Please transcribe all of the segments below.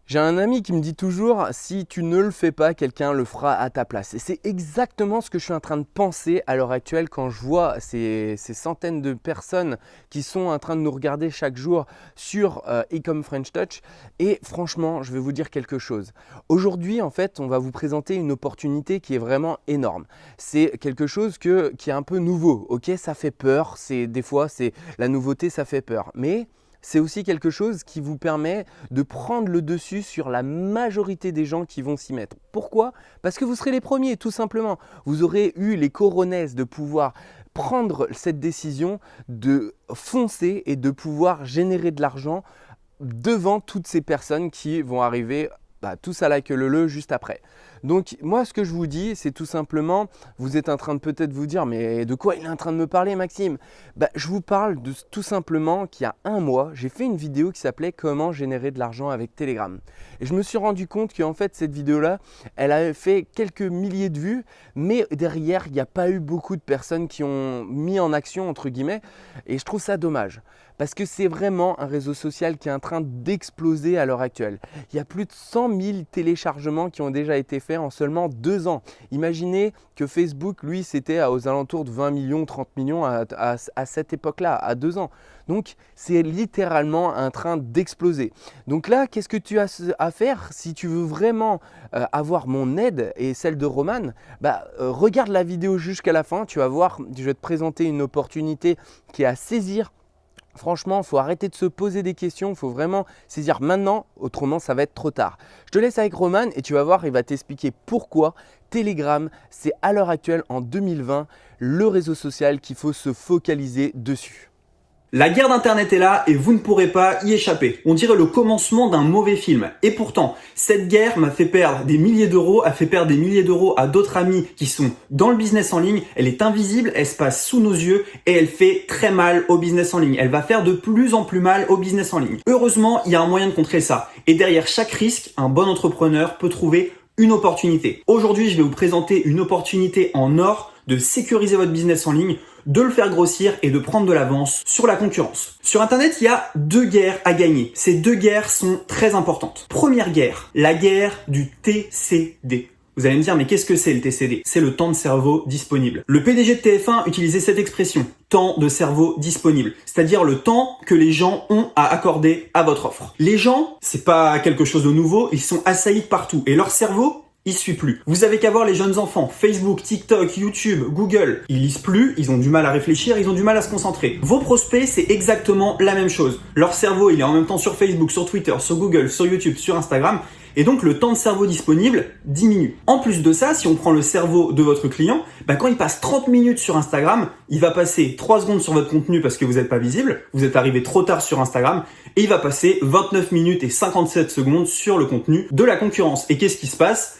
J'ai un ami qui me dit toujours, si tu ne le fais pas, quelqu'un le fera à ta place. Et c'est exactement ce que je suis en train de penser à l'heure actuelle quand je vois ces centaines de personnes qui sont en train de nous regarder chaque jour sur Ecom French Touch. Et franchement, je vais vous dire quelque chose. Aujourd'hui, en fait, on va vous présenter une opportunité qui est vraiment énorme. C'est quelque chose qui est un peu nouveau. Ok, ça fait peur. Des fois, la nouveauté, ça fait peur. Mais c'est aussi quelque chose qui vous permet de prendre le dessus sur la majorité des gens qui vont s'y mettre. Pourquoi? Parce que vous serez les premiers, tout simplement. Vous aurez eu les coronesses de pouvoir prendre cette décision de foncer et de pouvoir générer de l'argent devant toutes ces personnes qui vont arriver tous à la queue leu juste après. Donc moi ce que je vous dis c'est tout simplement, vous êtes en train de peut-être vous dire mais de quoi il est en train de me parler Maxime? Je vous parle de tout simplement qu'il y a un mois j'ai fait une vidéo qui s'appelait comment générer de l'argent avec Telegram. Et je me suis rendu compte qu'en fait cette vidéo là elle avait fait quelques milliers de vues, mais derrière il n'y a pas eu beaucoup de personnes qui ont mis en action entre guillemets, et je trouve ça dommage. Parce que c'est vraiment un réseau social qui est en train d'exploser à l'heure actuelle. Il y a plus de 100 000 téléchargements qui ont déjà été faits en seulement 2 ans. Imaginez que Facebook, lui, c'était aux alentours de 20 millions, 30 millions à cette époque-là, à 2 ans. Donc, c'est littéralement en train d'exploser. Donc là, qu'est-ce que tu as à faire si tu veux vraiment avoir mon aide et celle de Roman? Regarde la vidéo jusqu'à la fin, tu vas voir, je vais te présenter une opportunité qui est à saisir. Franchement, il faut arrêter de se poser des questions, il faut vraiment saisir maintenant, autrement ça va être trop tard. Je te laisse avec Roman et tu vas voir, il va t'expliquer pourquoi Telegram, c'est à l'heure actuelle, en 2020, le réseau social qu'il faut se focaliser dessus. La guerre d'Internet est là et vous ne pourrez pas y échapper. On dirait le commencement d'un mauvais film. Et pourtant, cette guerre m'a fait perdre des milliers d'euros, a fait perdre des milliers d'euros à d'autres amis qui sont dans le business en ligne. Elle est invisible, elle se passe sous nos yeux et elle fait très mal au business en ligne. Elle va faire de plus en plus mal au business en ligne. Heureusement, il y a un moyen de contrer ça. Et derrière chaque risque, un bon entrepreneur peut trouver une opportunité. Aujourd'hui, je vais vous présenter une opportunité en or de sécuriser votre business en ligne, de le faire grossir et de prendre de l'avance sur la concurrence. Sur Internet, il y a 2 guerres à gagner. Ces 2 guerres sont très importantes. Première guerre, la guerre du TCD. Vous allez me dire, mais qu'est-ce que c'est le TCD? C'est le temps de cerveau disponible. Le PDG de TF1 utilisait cette expression, temps de cerveau disponible. C'est-à-dire le temps que les gens ont à accorder à votre offre. Les gens, c'est pas quelque chose de nouveau, ils sont assaillis de partout. Et leur cerveau, il suit plus. Vous avez qu'à voir les jeunes enfants, Facebook, TikTok, YouTube, Google. Ils lisent plus, ils ont du mal à réfléchir, ils ont du mal à se concentrer. Vos prospects, c'est exactement la même chose. Leur cerveau, il est en même temps sur Facebook, sur Twitter, sur Google, sur YouTube, sur Instagram. Et donc le temps de cerveau disponible diminue. En plus de ça, si on prend le cerveau de votre client, quand il passe 30 minutes sur Instagram, il va passer 3 secondes sur votre contenu parce que vous n'êtes pas visible, vous êtes arrivé trop tard sur Instagram, et il va passer 29 minutes et 57 secondes sur le contenu de la concurrence. Et qu'est-ce qui se passe?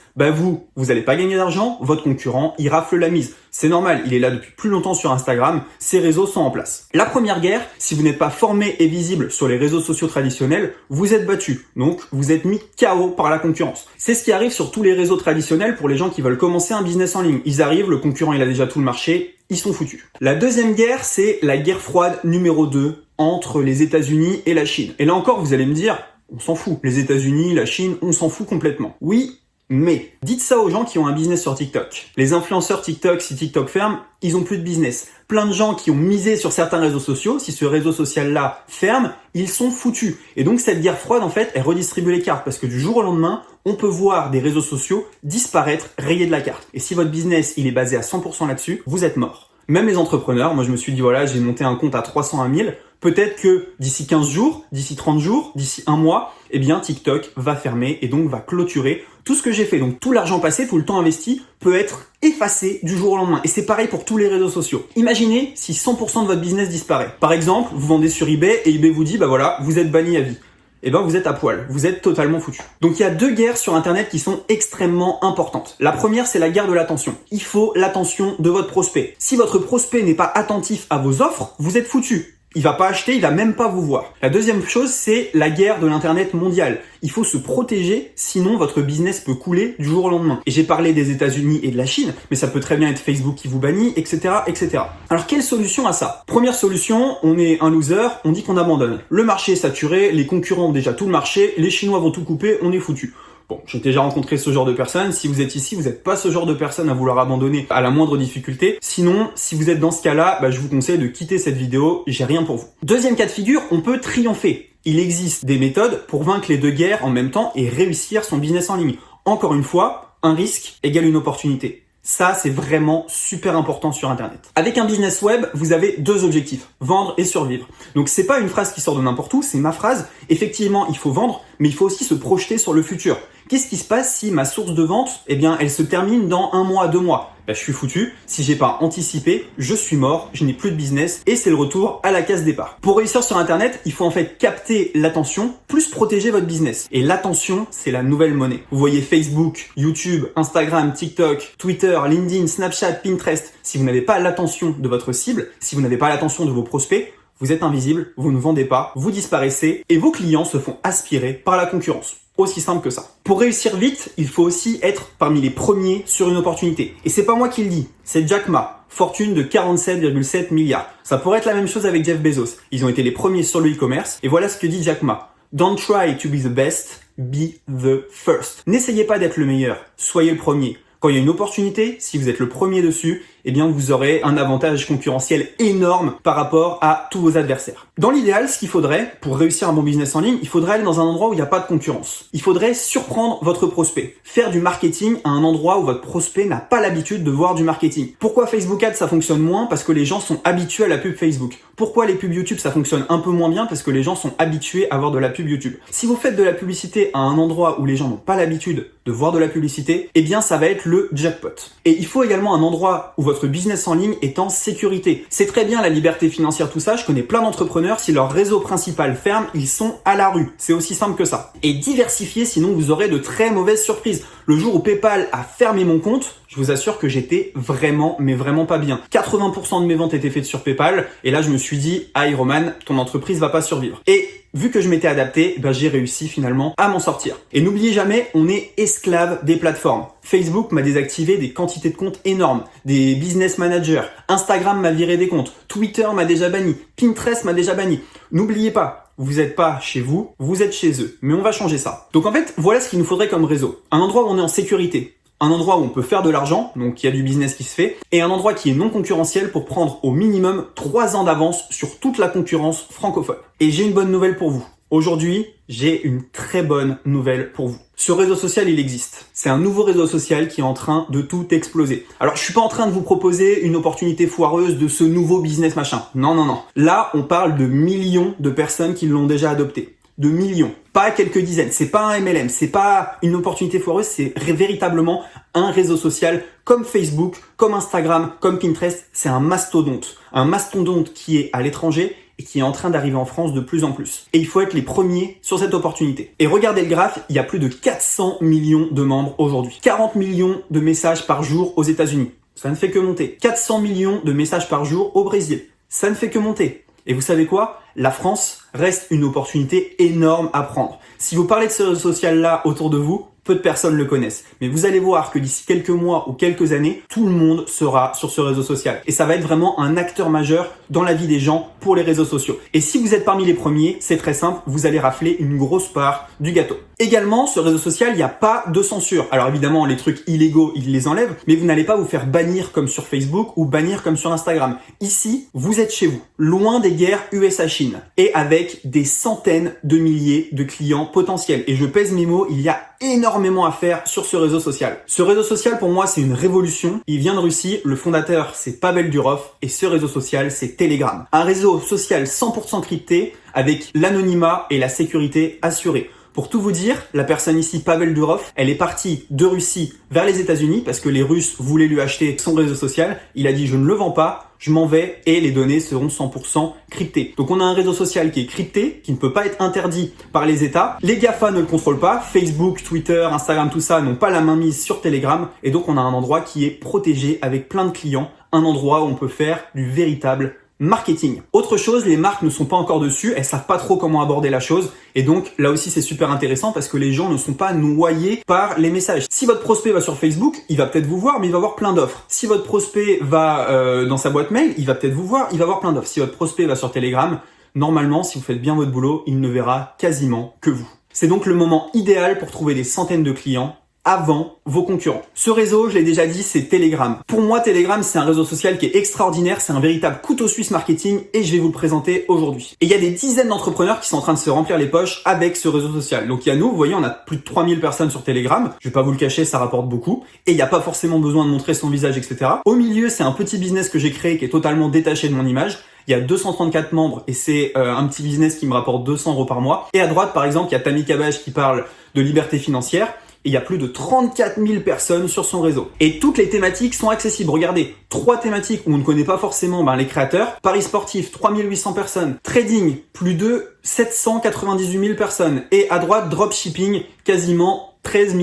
Vous allez pas gagner d'argent, votre concurrent, il rafle la mise. C'est normal, il est là depuis plus longtemps sur Instagram, ses réseaux sont en place. La première guerre, si vous n'êtes pas formé et visible sur les réseaux sociaux traditionnels, vous êtes battu. Donc, vous êtes mis KO par la concurrence. C'est ce qui arrive sur tous les réseaux traditionnels pour les gens qui veulent commencer un business en ligne. Ils arrivent, le concurrent, il a déjà tout le marché, ils sont foutus. La deuxième guerre, c'est la guerre froide numéro 2 entre les États-Unis et la Chine. Et là encore, vous allez me dire, on s'en fout. Les États-Unis, la Chine, on s'en fout complètement. Oui, mais dites ça aux gens qui ont un business sur TikTok. Les influenceurs TikTok, si TikTok ferme, ils ont plus de business. Plein de gens qui ont misé sur certains réseaux sociaux, si ce réseau social-là ferme, ils sont foutus. Et donc cette guerre froide, en fait, elle redistribue les cartes parce que du jour au lendemain, on peut voir des réseaux sociaux disparaître, rayés de la carte. Et si votre business, il est basé à 100% là-dessus, vous êtes mort. Même les entrepreneurs, moi je me suis dit voilà, j'ai monté un compte à 300 à 1000, peut-être que d'ici 15 jours, d'ici 30 jours, d'ici un mois, TikTok va fermer et donc va clôturer tout ce que j'ai fait. Donc tout l'argent passé, tout le temps investi peut être effacé du jour au lendemain. Et c'est pareil pour tous les réseaux sociaux. Imaginez si 100% de votre business disparaît. Par exemple, vous vendez sur eBay et eBay vous dit voilà, vous êtes banni à vie. Vous êtes à poil, vous êtes totalement foutu. Donc il y a 2 guerres sur Internet qui sont extrêmement importantes. La première, c'est la guerre de l'attention. Il faut l'attention de votre prospect. Si votre prospect n'est pas attentif à vos offres, vous êtes foutu. Il va pas acheter, il va même pas vous voir. La deuxième chose, c'est la guerre de l'internet mondial. Il faut se protéger, sinon votre business peut couler du jour au lendemain. Et j'ai parlé des États-Unis et de la Chine, mais ça peut très bien être Facebook qui vous bannit, etc., etc. Alors quelle solution à ça? Première solution, on est un loser, on dit qu'on abandonne. Le marché est saturé, les concurrents ont déjà tout le marché, les Chinois vont tout couper, on est foutu. Bon, j'ai déjà rencontré ce genre de personnes. Si vous êtes ici, vous n'êtes pas ce genre de personne à vouloir abandonner à la moindre difficulté. Sinon, si vous êtes dans ce cas-là, je vous conseille de quitter cette vidéo. J'ai rien pour vous. Deuxième cas de figure, on peut triompher. Il existe des méthodes pour vaincre les deux guerres en même temps et réussir son business en ligne. Encore une fois, un risque égale une opportunité. Ça, c'est vraiment super important sur Internet. Avec un business web, vous avez deux objectifs, vendre et survivre. Donc c'est pas une phrase qui sort de n'importe où, c'est ma phrase. Effectivement, il faut vendre, mais il faut aussi se projeter sur le futur. Qu'est-ce qui se passe si ma source de vente, elle se termine dans 1 mois, 2 mois? Je suis foutu. Si j'ai pas anticipé, je suis mort, je n'ai plus de business et c'est le retour à la case départ. Pour réussir sur Internet, il faut en fait capter l'attention plus protéger votre business. Et l'attention, c'est la nouvelle monnaie. Vous voyez Facebook, YouTube, Instagram, TikTok, Twitter, LinkedIn, Snapchat, Pinterest. Si vous n'avez pas l'attention de votre cible, si vous n'avez pas l'attention de vos prospects, vous êtes invisible, vous ne vendez pas, vous disparaissez et vos clients se font aspirer par la concurrence. Aussi simple que ça. Pour réussir vite, il faut aussi être parmi les premiers sur une opportunité. Et c'est pas moi qui le dis, c'est Jack Ma, fortune de 47,7 milliards. Ça pourrait être la même chose avec Jeff Bezos. Ils ont été les premiers sur le e-commerce. Et voilà ce que dit Jack Ma. Don't try to be the best, be the first. N'essayez pas d'être le meilleur, soyez le premier. Quand il y a une opportunité, si vous êtes le premier dessus, vous aurez un avantage concurrentiel énorme par rapport à tous vos adversaires. Dans l'idéal, ce qu'il faudrait, pour réussir un bon business en ligne, il faudrait aller dans un endroit où il n'y a pas de concurrence. Il faudrait surprendre votre prospect. Faire du marketing à un endroit où votre prospect n'a pas l'habitude de voir du marketing. Pourquoi Facebook Ads ça fonctionne moins? Parce que les gens sont habitués à la pub Facebook. Pourquoi les pubs YouTube ça fonctionne un peu moins bien? Parce que les gens sont habitués à voir de la pub YouTube. Si vous faites de la publicité à un endroit où les gens n'ont pas l'habitude de voir de la publicité, ça va être le jackpot. Et il faut également un endroit où votre business en ligne est en sécurité. C'est très bien la liberté financière, tout ça. Je connais plein d'entrepreneurs, si leur réseau principal ferme, ils sont à la rue. C'est aussi simple que ça. Et diversifier, sinon vous aurez de très mauvaises surprises. Le jour où PayPal a fermé mon compte, je vous assure que j'étais vraiment, mais vraiment pas bien. 80% de mes ventes étaient faites sur PayPal. Et là, je me suis dit, Roman, ton entreprise va pas survivre. Et vu que je m'étais adapté, j'ai réussi finalement à m'en sortir. Et n'oubliez jamais, on est esclave des plateformes. Facebook m'a désactivé des quantités de comptes énormes, des business managers, Instagram m'a viré des comptes, Twitter m'a déjà banni, Pinterest m'a déjà banni. N'oubliez pas, vous n'êtes pas chez vous, vous êtes chez eux. Mais on va changer ça. Donc en fait, voilà ce qu'il nous faudrait comme réseau. Un endroit où on est en sécurité. Un endroit où on peut faire de l'argent, donc il y a du business qui se fait, et un endroit qui est non concurrentiel pour prendre au minimum 3 ans d'avance sur toute la concurrence francophone. Et j'ai une bonne nouvelle pour vous. Aujourd'hui, j'ai une très bonne nouvelle pour vous. Ce réseau social, il existe. C'est un nouveau réseau social qui est en train de tout exploser. Alors, je suis pas en train de vous proposer une opportunité foireuse de ce nouveau business machin. Non. Là, on parle de millions de personnes qui l'ont déjà adopté. De millions. Pas quelques dizaines. C'est pas un MLM. C'est pas une opportunité foireuse. C'est véritablement un réseau social comme Facebook, comme Instagram, comme Pinterest. C'est un mastodonte. Un mastodonte qui est à l'étranger et qui est en train d'arriver en France de plus en plus. Et il faut être les premiers sur cette opportunité. Et regardez le graphe, il y a plus de 400 millions de membres aujourd'hui. 40 millions de messages par jour aux États-Unis. Ça ne fait que monter. 400 millions de messages par jour au Brésil. Ça ne fait que monter. Et vous savez quoi? La France reste une opportunité énorme à prendre. Si vous parlez de ce réseau social-là autour de vous, peu de personnes le connaissent. Mais vous allez voir que d'ici quelques mois ou quelques années, tout le monde sera sur ce réseau social. Et ça va être vraiment un acteur majeur dans la vie des gens pour les réseaux sociaux. Et si vous êtes parmi les premiers, c'est très simple, vous allez rafler une grosse part du gâteau. Également, sur le réseau social, il n'y a pas de censure. Alors évidemment, les trucs illégaux, ils les enlèvent, mais vous n'allez pas vous faire bannir comme sur Facebook ou bannir comme sur Instagram. Ici, vous êtes chez vous, loin des guerres USA-Chine et avec des centaines de milliers de clients potentiels. Et je pèse mes mots, il y a énormément à faire sur ce réseau social. Ce réseau social, pour moi, c'est une révolution. Il vient de Russie. Le fondateur, c'est Pavel Durov. Et ce réseau social, c'est Telegram. Un réseau social 100% crypté avec l'anonymat et la sécurité assurée. Pour tout vous dire, la personne ici, Pavel Durov, elle est partie de Russie vers les États-Unis parce que les Russes voulaient lui acheter son réseau social. Il a dit, je ne le vends pas, je m'en vais et les données seront 100% cryptées. Donc on a un réseau social qui est crypté, qui ne peut pas être interdit par les États. Les GAFA ne le contrôlent pas. Facebook, Twitter, Instagram, tout ça n'ont pas la main mise sur Telegram. Et donc on a un endroit qui est protégé avec plein de clients. Un endroit où on peut faire du véritable marketing. Autre chose, les marques ne sont pas encore dessus, elles savent pas trop comment aborder la chose et donc là aussi c'est super intéressant parce que les gens ne sont pas noyés par les messages. Si votre prospect va sur Facebook, il va peut-être vous voir mais il va avoir plein d'offres. Si votre prospect va dans sa boîte mail, il va peut-être vous voir, il va avoir plein d'offres. Si votre prospect va sur Telegram, normalement si vous faites bien votre boulot, il ne verra quasiment que vous. C'est donc le moment idéal pour trouver des centaines de clients avant vos concurrents. Ce réseau, je l'ai déjà dit, c'est Telegram. Pour moi, Telegram, c'est un réseau social qui est extraordinaire, c'est un véritable couteau suisse marketing et je vais vous le présenter aujourd'hui. Et il y a des dizaines d'entrepreneurs qui sont en train de se remplir les poches avec ce réseau social. Donc il y a nous, vous voyez, on a plus de 3000 personnes sur Telegram. Je vais pas vous le cacher, ça rapporte beaucoup. Et il n'y a pas forcément besoin de montrer son visage, etc. Au milieu, c'est un petit business que j'ai créé qui est totalement détaché de mon image. Il y a 234 membres et c'est un petit business qui me rapporte 200 € par mois. Et à droite, par exemple, il y a Tammy Cabage qui parle de liberté financière. Et il y a plus de 34 000 personnes sur son réseau. Et toutes les thématiques sont accessibles. Regardez, 3 thématiques où on ne connaît pas forcément les créateurs. Paris sportif, 3800 personnes. Trading, plus de 798 000 personnes. Et à droite, dropshipping, quasiment 13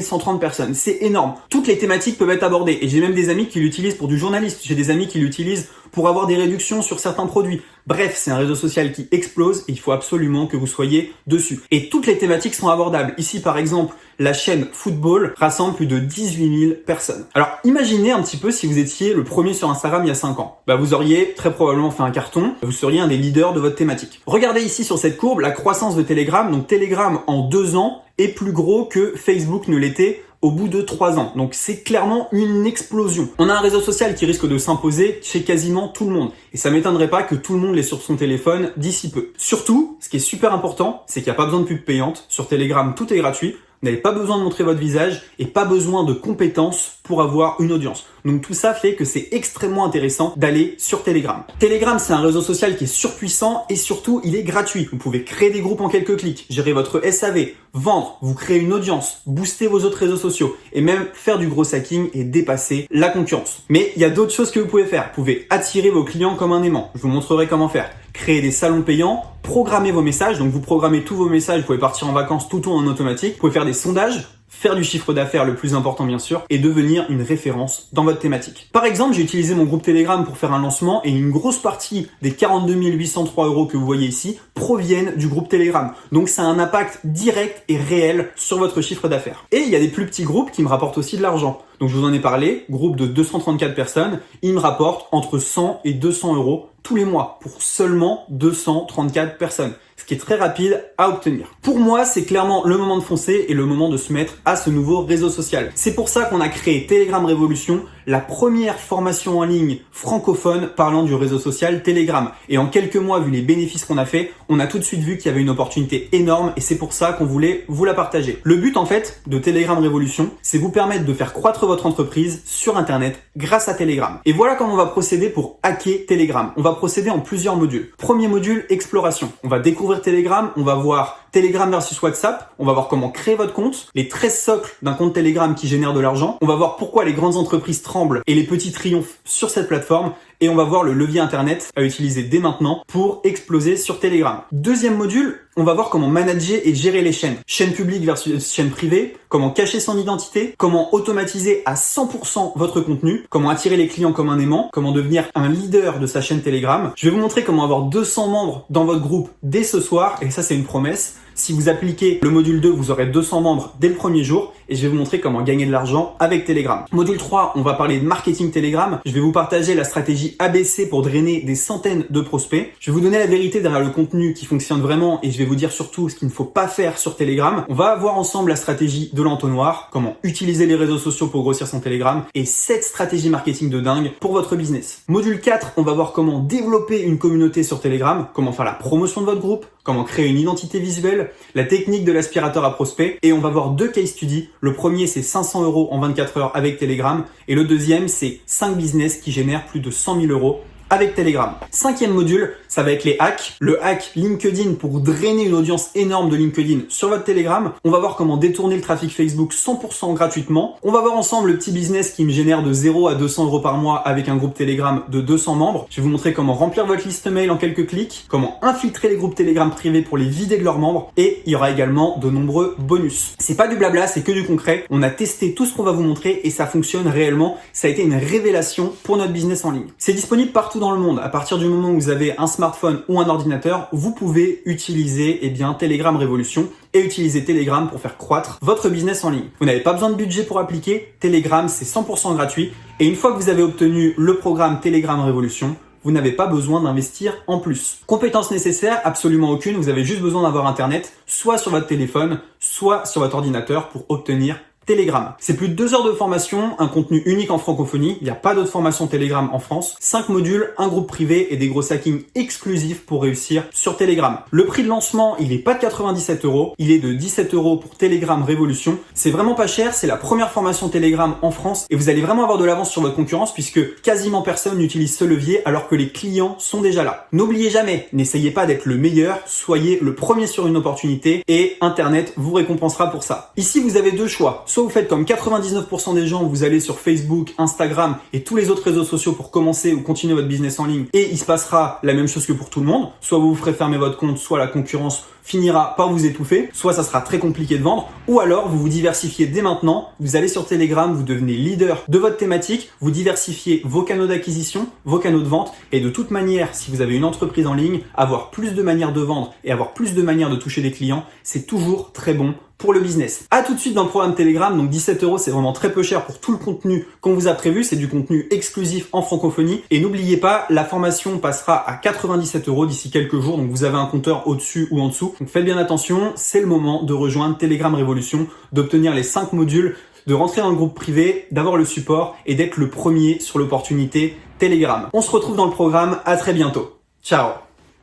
130 personnes. C'est énorme. Toutes les thématiques peuvent être abordées. Et j'ai même des amis qui l'utilisent pour du journaliste. J'ai des amis qui l'utilisent pour avoir des réductions sur certains produits. Bref, c'est un réseau social qui explose et il faut absolument que vous soyez dessus. Et toutes les thématiques sont abordables. Ici, par exemple, la chaîne Football rassemble plus de 18 000 personnes. Alors, imaginez un petit peu si vous étiez le premier sur Instagram il y a 5 ans. Vous auriez très probablement fait un carton. Vous seriez un des leaders de votre thématique. Regardez ici sur cette courbe la croissance de Telegram. Donc, Telegram en 2 ans est plus gros que Facebook ne l'était au bout de 3 ans. Donc c'est clairement une explosion. On a un réseau social qui risque de s'imposer chez quasiment tout le monde. Et ça m'étonnerait pas que tout le monde l'ait sur son téléphone d'ici peu. Surtout, ce qui est super important, c'est qu'il n'y a pas besoin de pub payante. Sur Telegram, tout est gratuit. Vous n'avez pas besoin de montrer votre visage et pas besoin de compétences pour avoir une audience. Donc tout ça fait que c'est extrêmement intéressant d'aller sur Telegram. Telegram, c'est un réseau social qui est surpuissant et surtout, il est gratuit. Vous pouvez créer des groupes en quelques clics, gérer votre SAV, vendre, vous créer une audience, booster vos autres réseaux sociaux et même faire du gros hacking et dépasser la concurrence. Mais il y a d'autres choses que vous pouvez faire. Vous pouvez attirer vos clients comme un aimant. Je vous montrerai comment faire. Créer des salons payants, programmer vos messages. Donc vous programmez tous vos messages, vous pouvez partir en vacances tout en automatique. Vous pouvez faire des sondages, faire du chiffre d'affaires le plus important bien sûr, et devenir une référence dans votre thématique. Par exemple, j'ai utilisé mon groupe Telegram pour faire un lancement et une grosse partie des 42 803 € que vous voyez ici proviennent du groupe Telegram. Donc ça a un impact direct et réel sur votre chiffre d'affaires. Et il y a des plus petits groupes qui me rapportent aussi de l'argent. Donc je vous en ai parlé, groupe de 234 personnes, ils me rapportent entre 100 et 200 € tous les mois pour seulement 234 personnes. Ce qui est très rapide à obtenir. Pour moi, c'est clairement le moment de foncer et le moment de se mettre à ce nouveau réseau social. C'est pour ça qu'on a créé Telegram Révolution, la première formation en ligne francophone parlant du réseau social Telegram. Et en quelques mois, vu les bénéfices qu'on a fait, on a tout de suite vu qu'il y avait une opportunité énorme et c'est pour ça qu'on voulait vous la partager. Le but en fait de Telegram Révolution, c'est vous permettre de faire croître votre entreprise sur Internet grâce à Telegram. Et voilà comment on va procéder pour hacker Telegram. On va procéder en plusieurs modules. Premier module, exploration. On va découvrir Telegram, on va voir Telegram versus WhatsApp, on va voir comment créer votre compte, les 13 socles d'un compte Telegram qui génère de l'argent, on va voir pourquoi les grandes entreprises tremblent et les petits triomphent sur cette plateforme, et on va voir le levier internet à utiliser dès maintenant pour exploser sur Telegram. Deuxième module, on va voir comment manager et gérer les chaînes. Chaîne publique versus chaîne privée, comment cacher son identité, comment automatiser à 100% votre contenu, comment attirer les clients comme un aimant, comment devenir un leader de sa chaîne Telegram. Je vais vous montrer comment avoir 200 membres dans votre groupe dès ce soir, et ça c'est une promesse. Si vous appliquez le module 2, vous aurez 200 membres dès le premier jour et je vais vous montrer comment gagner de l'argent avec Telegram. Module 3, on va parler de marketing Telegram. Je vais vous partager la stratégie ABC pour drainer des centaines de prospects. Je vais vous donner la vérité derrière le contenu qui fonctionne vraiment et je vais vous dire surtout ce qu'il ne faut pas faire sur Telegram. On va voir ensemble la stratégie de l'entonnoir, comment utiliser les réseaux sociaux pour grossir son Telegram et 7 stratégies marketing de dingue pour votre business. Module 4, on va voir comment développer une communauté sur Telegram, comment faire la promotion de votre groupe, comment créer une identité visuelle, la technique de l'aspirateur à prospect et on va voir 2 case studies. Le premier c'est 500 € en 24 heures avec Telegram et le deuxième c'est 5 business qui génèrent plus de 100 000 € avec Telegram. 5e module, ça va être les hacks. Le hack LinkedIn pour drainer une audience énorme de LinkedIn sur votre Telegram. On va voir comment détourner le trafic Facebook 100% gratuitement. On va voir ensemble le petit business qui me génère de 0 à 200 € par mois avec un groupe Telegram de 200 membres. Je vais vous montrer comment remplir votre liste mail en quelques clics, comment infiltrer les groupes Telegram privés pour les vider de leurs membres et il y aura également de nombreux bonus. C'est pas du blabla, c'est que du concret. On a testé tout ce qu'on va vous montrer et ça fonctionne réellement. Ça a été une révélation pour notre business en ligne. C'est disponible partout dans le monde, à partir du moment où vous avez un smartphone ou un ordinateur, vous pouvez utiliser Telegram Révolution et utiliser Telegram pour faire croître votre business en ligne. Vous n'avez pas besoin de budget pour appliquer, Telegram c'est 100% gratuit et une fois que vous avez obtenu le programme Telegram Révolution, vous n'avez pas besoin d'investir en plus. Compétences nécessaires, absolument aucune, vous avez juste besoin d'avoir internet, soit sur votre téléphone, soit sur votre ordinateur pour obtenir Telegram. C'est plus de 2 heures de formation, un contenu unique en francophonie, il n'y a pas d'autres formations Telegram en France, 5 modules, un groupe privé et des gros hackings exclusifs pour réussir sur Telegram. Le prix de lancement, il est pas de 97 €, il est de 17 € pour Telegram Révolution. C'est vraiment pas cher, c'est la première formation Telegram en France et vous allez vraiment avoir de l'avance sur votre concurrence puisque quasiment personne n'utilise ce levier alors que les clients sont déjà là. N'oubliez jamais, n'essayez pas d'être le meilleur, soyez le premier sur une opportunité et Internet vous récompensera pour ça. Ici, vous avez deux choix. Soit vous faites comme 99% des gens, vous allez sur Facebook, Instagram et tous les autres réseaux sociaux pour commencer ou continuer votre business en ligne et il se passera la même chose que pour tout le monde. Soit vous vous ferez fermer votre compte, soit la concurrence finira par vous étouffer, soit ça sera très compliqué de vendre, ou alors vous vous diversifiez dès maintenant, vous allez sur Telegram, vous devenez leader de votre thématique, vous diversifiez vos canaux d'acquisition, vos canaux de vente, et de toute manière, si vous avez une entreprise en ligne, avoir plus de manières de vendre et avoir plus de manières de toucher des clients, c'est toujours très bon pour le business. À tout de suite dans le programme Telegram, donc 17 €, c'est vraiment très peu cher pour tout le contenu qu'on vous a prévu, c'est du contenu exclusif en francophonie, et n'oubliez pas, la formation passera à 97 € d'ici quelques jours, donc vous avez un compteur au-dessus ou en dessous, donc faites bien attention, c'est le moment de rejoindre Telegram Révolution, d'obtenir les 5 modules, de rentrer dans le groupe privé, d'avoir le support et d'être le premier sur l'opportunité Telegram. On se retrouve dans le programme, à très bientôt. Ciao.